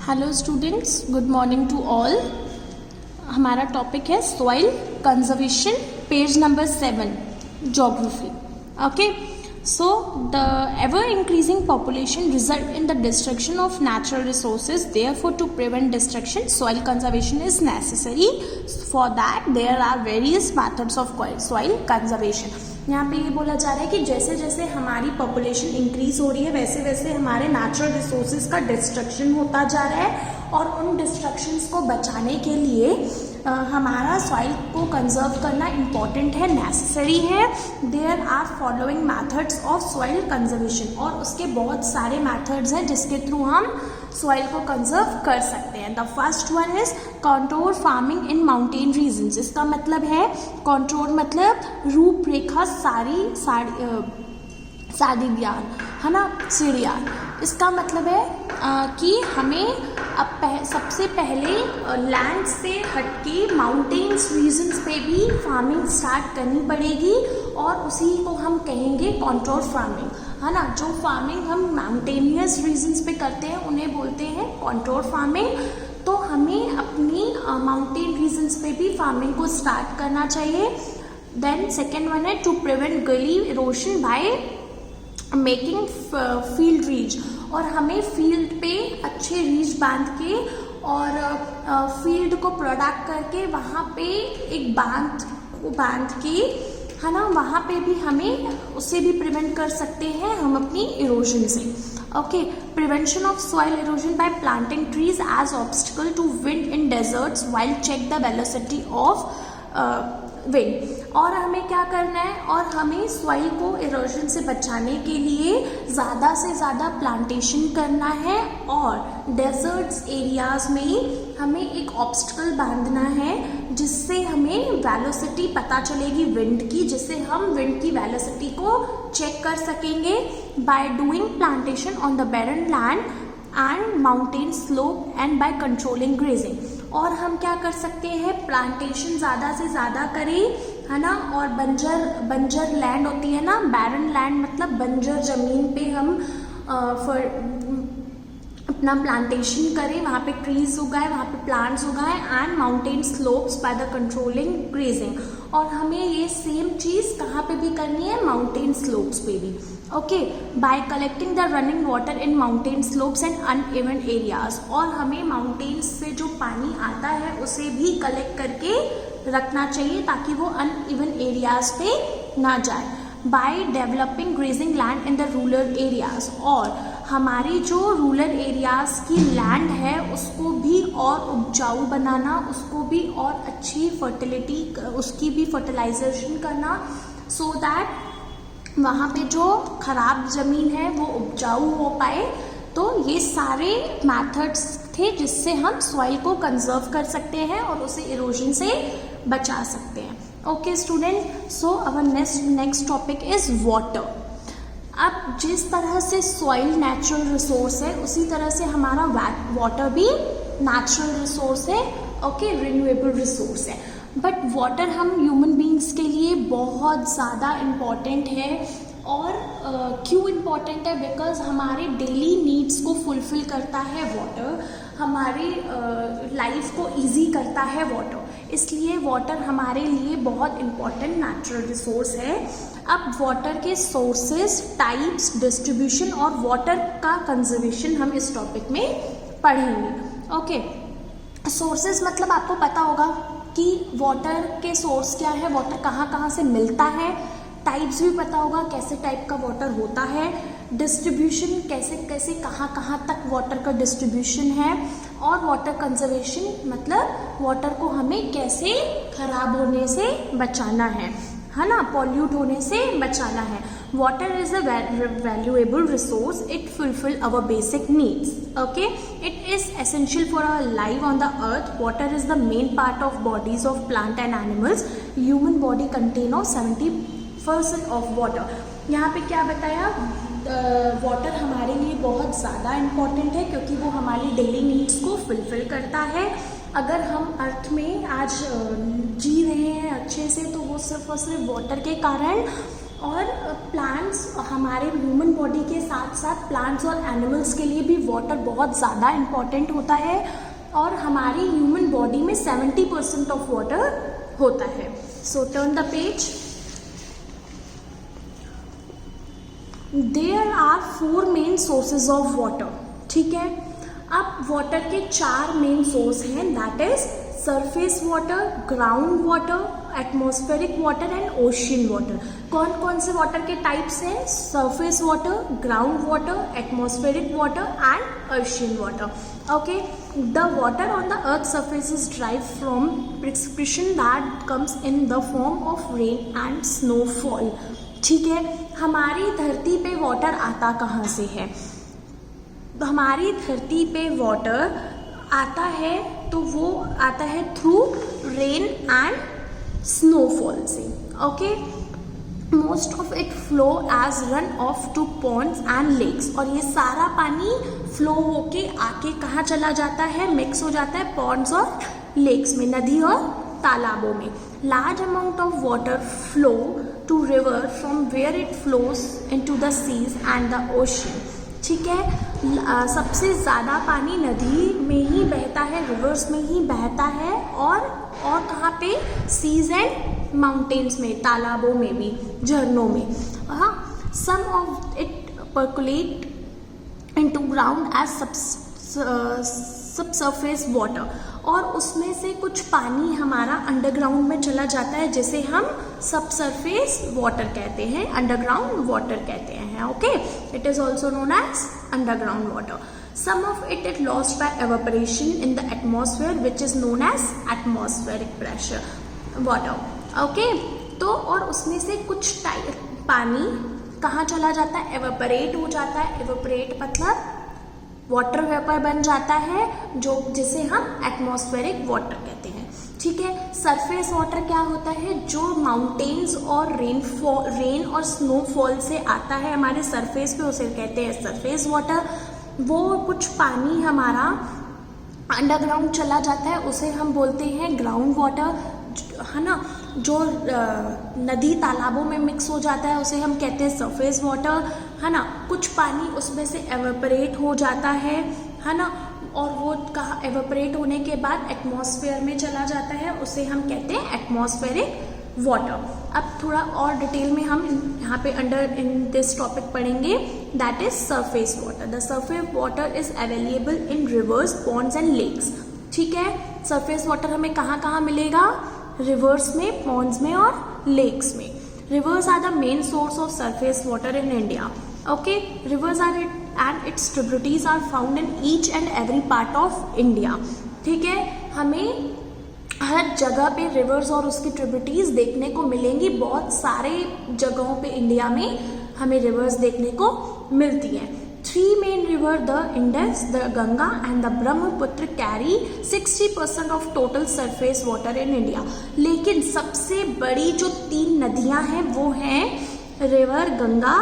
Hello students, good morning to all. हमारा topic है soil conservation, page number 7, geography. Okay, so the ever increasing population result in the destruction of natural resources, therefore to prevent destruction soil conservation is necessary. For that there are various methods of soil conservation. यहाँ पे ये बोला जा रहा है कि जैसे जैसे हमारी पॉपुलेशन इंक्रीज हो रही है वैसे वैसे हमारे नेचुरल रिसोर्सेज का डिस्ट्रक्शन होता जा रहा है, और उन डिस्ट्रक्शंस को बचाने के लिए हमारा सॉइल को कंजर्व करना इम्पॉर्टेंट है, नेसेसरी है। There are following methods of soil conservation, और उसके बहुत सारे मैथड्स हैं जिसके थ्रू हम सॉइल को कंजर्व कर सकते हैं। The first one is control farming in mountain regions. इसका मतलब है कंट्रोल मतलब रूपरेखा सादी ज्ञान है ना, सीढ़ियान। इसका मतलब है कि हमें अब सबसे पहले लैंड से हटके माउंटेन्स रीजन्स पे भी फार्मिंग स्टार्ट करनी पड़ेगी, और उसी को हम कहेंगे कंट्रोल फार्मिंग, है ना। जो फार्मिंग हम माउंटेनियस रीजन्स पे करते हैं उन्हें बोलते हैं कंट्रोल फार्मिंग। तो हमें अपनी माउंटेन रीजन्स पे भी फार्मिंग को स्टार्ट करना चाहिए। देन सेकेंड वन है टू प्रिवेंट गली erosion by making field reach, और हमें फील्ड पे अच्छे रीच बांध के और फील्ड को प्रोडक्ट करके वहाँ पे एक बांध के, है ना, वहाँ पे भी हमें उससे भी प्रिवेंट कर सकते हैं हम अपनी इरोजन से। Okay, prevention of soil erosion by planting trees as obstacle to wind in deserts while check the velocity of wind. और हमें क्या करना है, और हमें सॉइल को इरोजन से बचाने के लिए ज़्यादा से ज़्यादा प्लांटेशन करना है, और डेजर्ट्स एरियाज़ में हमें एक ऑब्स्टिकल बांधना है जिससे हमें वेलोसिटी पता चलेगी विंड की, जिससे हम विंड की वेलोसिटी को चेक कर सकेंगे by doing plantation on the barren land and mountain slope and by controlling grazing. और हम क्या कर सकते हैं, प्लांटेशन ज़्यादा से ज़्यादा करें, है ना। और बंजर लैंड होती है ना, बैरन लैंड मतलब बंजर ज़मीन पे हम अपना प्लांटेशन करें, वहाँ पे ट्रीज उगाए, वहाँ पे प्लांट्स उगाए, and mountain slopes by the controlling grazing. और हमें ये सेम चीज़ कहाँ पे भी करनी है, माउंटेन स्लोप्स पे भी। Okay, bye collecting the running water in mountain slopes and uneven areas, और हमें माउंटेन्स से जो पानी आता है उसे भी कलेक्ट करके रखना चाहिए ताकि वो अनइवन एरियाज पे ना जाए। By developing grazing land in the rural areas, और हमारी जो रूरल एरियाज की लैंड है उसको भी और उपजाऊ बनाना, उसको भी और अच्छी फर्टिलिटी, उसकी भी फर्टिलाइजेशन करना, सो दैट वहाँ पे जो खराब ज़मीन है वो उपजाऊ हो पाए। तो ये सारे मैथड्स थे जिससे हम सॉइल को कंजर्व कर सकते हैं और उसे इरोजन से बचा सकते हैं। Okay student, so our next topic is water. अब जिस तरह से सॉइल नेचुरल रिसोर्स है उसी तरह से हमारा वाटर भी नेचुरल रिसोर्स है, ओके, रिन्यूएबल रिसोर्स है। बट वाटर हम ह्यूमन बींग्स के लिए बहुत ज़्यादा इम्पॉर्टेंट है। और क्यों इम्पॉर्टेंट है, बिकॉज हमारे डेली नीड्स को फुलफ़िल करता है वाटर, हमारी लाइफ को इजी करता है वाटर, इसलिए वाटर हमारे लिए बहुत इम्पॉर्टेंट नेचुरल रिसोर्स है। अब वाटर के सोर्सेज, टाइप्स, डिस्ट्रीब्यूशन और वाटर का कंजर्वेशन हम इस टॉपिक में पढ़ेंगे। ओके, सोर्सेज मतलब आपको पता होगा कि वाटर के सोर्स क्या है, वाटर कहाँ कहाँ से मिलता है। टाइप्स भी पता होगा कैसे टाइप का वाटर होता है। डिस्ट्रीब्यूशन कैसे कैसे कहाँ कहाँ तक वाटर का डिस्ट्रीब्यूशन है। और वाटर कंजर्वेशन मतलब वाटर को हमें कैसे खराब होने से बचाना है ना, पॉल्यूट होने से बचाना है। Water is a valuable resource, it fulfil our basic needs, okay, it is essential for our life on the earth. Water is the main part of bodies of plant and animals. Human body contain of 70% of water. यहाँ पे क्या बताया, water हमारे लिए बहुत ज़्यादा important है क्योंकि वो हमारी डेली नीड्स को फुलफिल करता है। अगर हम अर्थ में आज जी रहे हैं अच्छे से तो वो सिर्फ और सिर्फ वाटर के कारण और प्लांट्स, हमारे ह्यूमन बॉडी के साथ साथ प्लांट्स और एनिमल्स के लिए भी वाटर बहुत ज़्यादा इम्पॉर्टेंट होता है, और हमारी ह्यूमन बॉडी में 70% ऑफ वाटर होता है। So turn the page. There are 4 main sources of water, ठीक है। अब वाटर के 4 मेन सोर्स हैं, that is surface water, ground water, atmospheric water and ocean water. कौन कौन से वाटर के टाइप्स हैं? Surface water, ground water, atmospheric water and ocean water. Okay, the water on the earth surface is derived from precipitation that comes in the form of rain and snowfall। ठीक है, हमारी धरती पे water आता कहाँ से है? हमारी धरती पे वाटर आता है तो वो आता है थ्रू रेन एंड स्नोफॉल से। Okay, most of it flow as run off to ponds and lakes, और ये सारा पानी फ्लो होके आके कहाँ चला जाता है? मिक्स हो जाता है पॉन्ड्स और लेक्स में, नदी और तालाबों में। Large amount of water flow to river from where it flows into the seas and the ocean. ठीक है, सबसे ज़्यादा पानी नदी में ही बहता है, रिवर्स में ही बहता है, और कहाँ पे? सीज एंड माउंटेन्स में, तालाबों में भी, झरनों में। हाँ, some of it percolate into ground as subsurface water, और उसमें से कुछ पानी हमारा अंडरग्राउंड में चला जाता है, जिसे हम सबसरफेस वाटर कहते हैं, अंडरग्राउंड वाटर कहते हैं। Okay, it is also known as underground water. Some of it is lost by evaporation in the atmosphere which is known as atmospheric pressure water. Okay, तो और उसमें से कुछ पानी कहाँ चला जाता है? एवापोरेट हो जाता है। एवापोरेट मतलब वाटर वेपर बन जाता है, जिसे हम एटमॉस्फेरिक वाटर कहते हैं। ठीक है, सरफेस वाटर क्या होता है? जो माउंटेन्स और रेन और स्नोफॉल से आता है हमारे सरफेस पे, उसे कहते हैं सरफेस वाटर। वो कुछ पानी हमारा अंडरग्राउंड चला जाता है, उसे हम बोलते हैं ग्राउंड वाटर, है ना। जो नदी तालाबों में मिक्स हो जाता है उसे हम कहते हैं सरफेस वाटर, है ना। कुछ पानी उसमें से एवेपोरेट हो जाता है ना, और वो कहाँ एवेपोरेट होने के बाद एटमॉस्फेयर में चला जाता है, उसे हम कहते हैं एटमॉस्फेरिक वाटर। अब थोड़ा और डिटेल में हम यहाँ पे अंडर इन दिस टॉपिक पढ़ेंगे, that is surface water. The surface water is available in rivers, ponds and lakes. ठीक है, सरफेस वाटर हमें कहाँ कहाँ मिलेगा? रिवर्स में, पॉन्ड्स में और लेक्स में। Rivers are the main source of surface water in India. Okay, rivers are and its tributaries are found in each and every part of India. ठीक है, हमें हर जगह पे रिवर्स और उसकी ट्रिब्यूटरीज देखने को मिलेंगी। बहुत सारे जगहों पे इंडिया में हमें रिवर्स देखने को मिलती हैं। 3 main river, the Indus, the Ganga and the Brahmaputra carry 60% of total surface water in India। लेकिन सबसे बड़ी जो 3 नदियां हैं वो हैं river Ganga,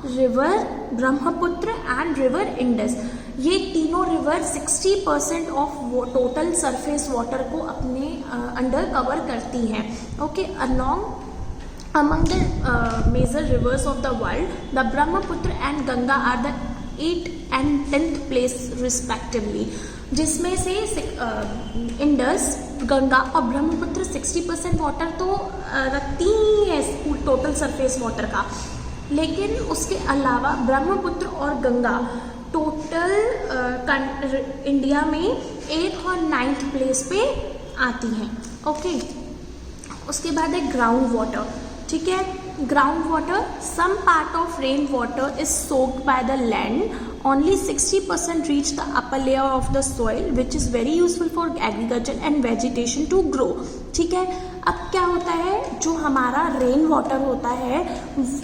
river Brahmaputra and river Indus. ये तीनों river 60% of total surface water को अपने अंडर कवर करती हैं। Okay, among the major rivers of the world, the Brahmaputra and Ganga are the 8th and 10th place respectively, जिसमें से Indus, Ganga और Brahmaputra 60% water तो रखती ही है टोटल सरफेस वाटर का, लेकिन उसके अलावा ब्रह्मपुत्र और गंगा टोटल इंडिया में 8th और 9th प्लेस पे आती हैं। ओके, उसके बाद है ग्राउंड वाटर। ठीक है, ground water, some part of rain water is soaked by the land, only 60% reach the upper layer of the soil which is very useful for agriculture and vegetation to grow. ठीक है, अब क्या होता है, जो हमारा रेन वाटर होता है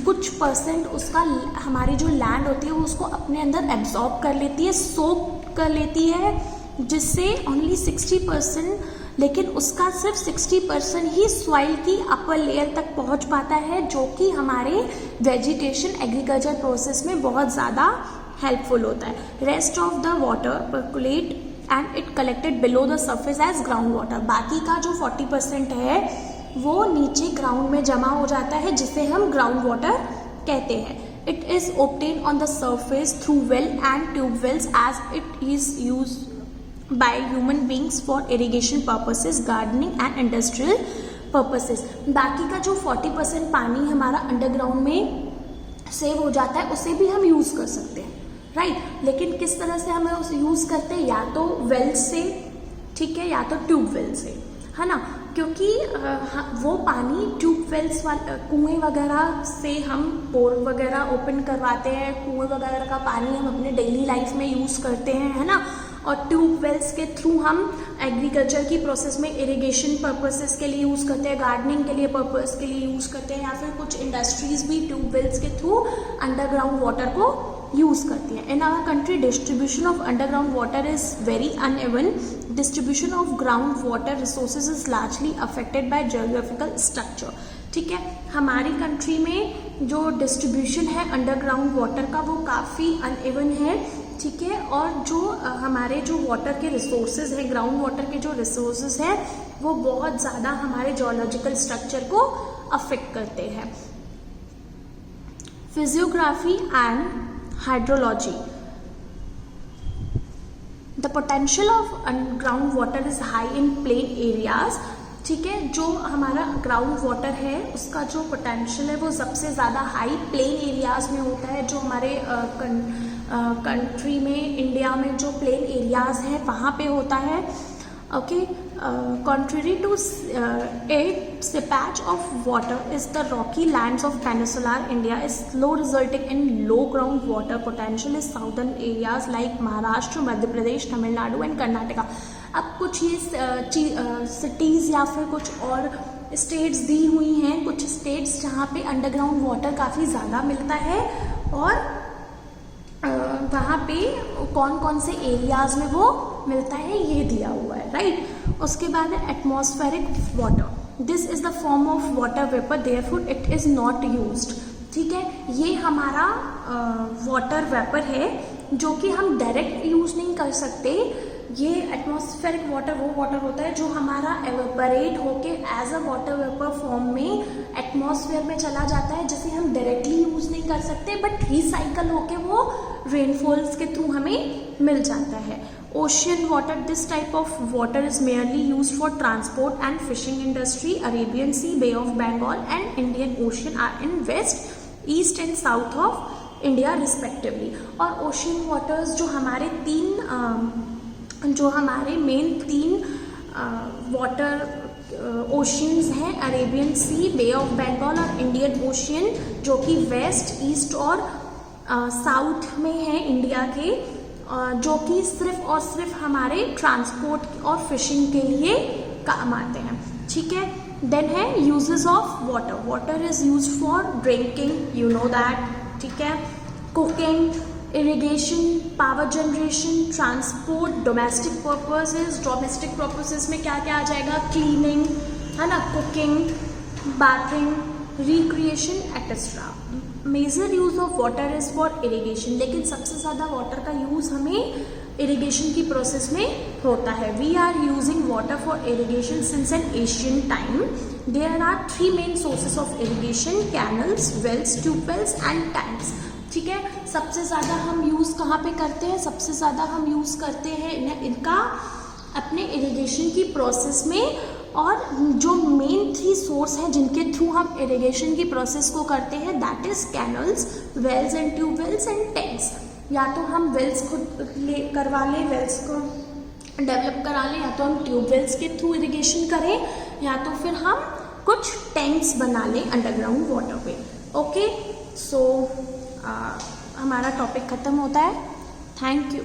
कुछ परसेंट उसका हमारी जो लैंड होती है वो उसको अपने अंदर एब्जॉर्ब कर लेती है, सोक कर लेती है, जिससे ओनली 60%, लेकिन उसका सिर्फ 60% ही सॉइल की अपर लेयर तक पहुंच पाता है, जो कि हमारे वेजिटेशन एग्रीकल्चर प्रोसेस में बहुत ज़्यादा हेल्पफुल होता है। Rest of the water percolate and it collected below the surface as ground water. बाकी का जो 40% है वो नीचे ग्राउंड में जमा हो जाता है, जिसे हम ग्राउंड वाटर कहते हैं. It is obtained on the surface through well and tube wells as it is used by human beings for irrigation purposes, gardening and industrial purposes. बाकी का जो 40% पानी हमारा अंडरग्राउंड में सेव हो जाता है उसे भी हम यूज़ कर सकते हैं, राइट. लेकिन किस तरह से हमें उसे यूज़ करते हैं, या तो वेल से, ठीक है, या तो ट्यूब वेल से, है ना. क्योंकि वो पानी ट्यूब वेल्स कुएं वगैरह से हम बोर वगैरह ओपन करवाते हैं, कुएं वगैरह का पानी हम अपने डेली लाइफ में यूज़ करते हैं, है ना. और ट्यूब वेल्स के थ्रू हम एग्रीकल्चर की प्रोसेस में इरिगेशन पर्पसेस के लिए यूज़ करते हैं, गार्डनिंग के लिए पर्पस के लिए यूज़ करते हैं, या फिर कुछ इंडस्ट्रीज भी ट्यूब वेल्स के थ्रू अंडरग्राउंड वाटर को यूज़ करती हैं. In our country distribution of underground water is very uneven. Distribution of ground water resources is largely affected by geographical structure. ठीक है, हमारी कंट्री में जो डिस्ट्रीब्यूशन है अंडरग्राउंड वाटर का वो काफ़ी अनइवन है, ठीक है. और जो हमारे जो वाटर के रिसोर्सेज हैं, ग्राउंड वाटर के जो रिसोर्सेज हैं, वो बहुत ज़्यादा हमारे जियोलॉजिकल स्ट्रक्चर को अफेक्ट करते हैं. Physiography and hydrology. The potential of ground water is high in plain areas. ठीक है, जो हमारा ग्राउंड वाटर है उसका जो पोटेंशियल है वो सबसे ज़्यादा हाई प्लेन एरियाज में होता है. जो हमारे कंट्री में, इंडिया में जो प्लेन एरियाज हैं वहाँ पे होता है. Okay, contrary to it, seepage of water is the rocky lands of peninsular India is slow, resulting in low ground water potential in southern areas like Maharashtra, Madhya Pradesh, Tamil Nadu and Karnataka. अब कुछ ये cities या फिर कुछ और states दी हुई हैं, कुछ स्टेट्स जहाँ पे अंडरग्राउंड वाटर काफ़ी ज़्यादा मिलता है, और वहाँ पे कौन कौन से एरियाज में वो मिलता है ये दिया हुआ है, राइट. उसके बाद है atmospheric water. This is the form of water vapour, therefore it is not used. ठीक है, ये हमारा वाटर वेपर है जो कि हम डायरेक्ट यूज नहीं कर सकते. ये एटमॉस्फेरिक वाटर वो वाटर होता है जो हमारा एवेपोरेट होके as a water vapour form में एटमॉस्फेयर में चला जाता है, जिसे हम डायरेक्टली यूज नहीं कर सकते, बट रिसाइकल होके वो रेनफॉल्स के थ्रू हमें मिल जाता है. Ocean water. This type of water is mainly use for transport and fishing industry. Arabian Sea, Bay of Bengal and Indian Ocean are in west, east and south of India respectively. और ocean waters जो हमारे main तीन water oceans हैं, Arabian Sea, Bay of Bengal और Indian ocean, जो कि waste, east और south में है इंडिया के, जो कि सिर्फ और सिर्फ हमारे ट्रांसपोर्ट और फिशिंग के लिए काम आते हैं. ठीक है, देन है uses of water. Water is use for drinking, you know that. ठीक है, cooking, irrigation, power generation, transport, domestic purposes. Domestic purposes में क्या क्या आ जाएगा? क्लीनिंग, है ना, cooking, bathing, recreation etcetera. Major use of water is for irrigation. लेकिन सबसे ज़्यादा वाटर का यूज़ हमें इरिगेशन की प्रोसेस में होता है. We are using water for irrigation since ancient time. There are 3 main sources of irrigation: canals, wells, tubewells and tanks. ठीक है, सबसे ज़्यादा हम यूज़ कहाँ पे करते हैं? सबसे ज़्यादा हम यूज़ करते हैं इनका अपने इरिगेशन की प्रोसेस में. और जो मेन 3 सोर्स हैं जिनके थ्रू हम इरिगेशन की प्रोसेस को करते हैं, that is canals, wells and tubewells and tanks. या तो हम वेल्स खुद करवा लें, वेल्स को डेवलप करा लें, या तो हम ट्यूबवेल्स के थ्रू इरिगेशन करें, या तो फिर हम कुछ टैंक्स बना लें अंडरग्राउंड वाटर पे. ओके, सो हमारा टॉपिक ख़त्म होता है. Thank you.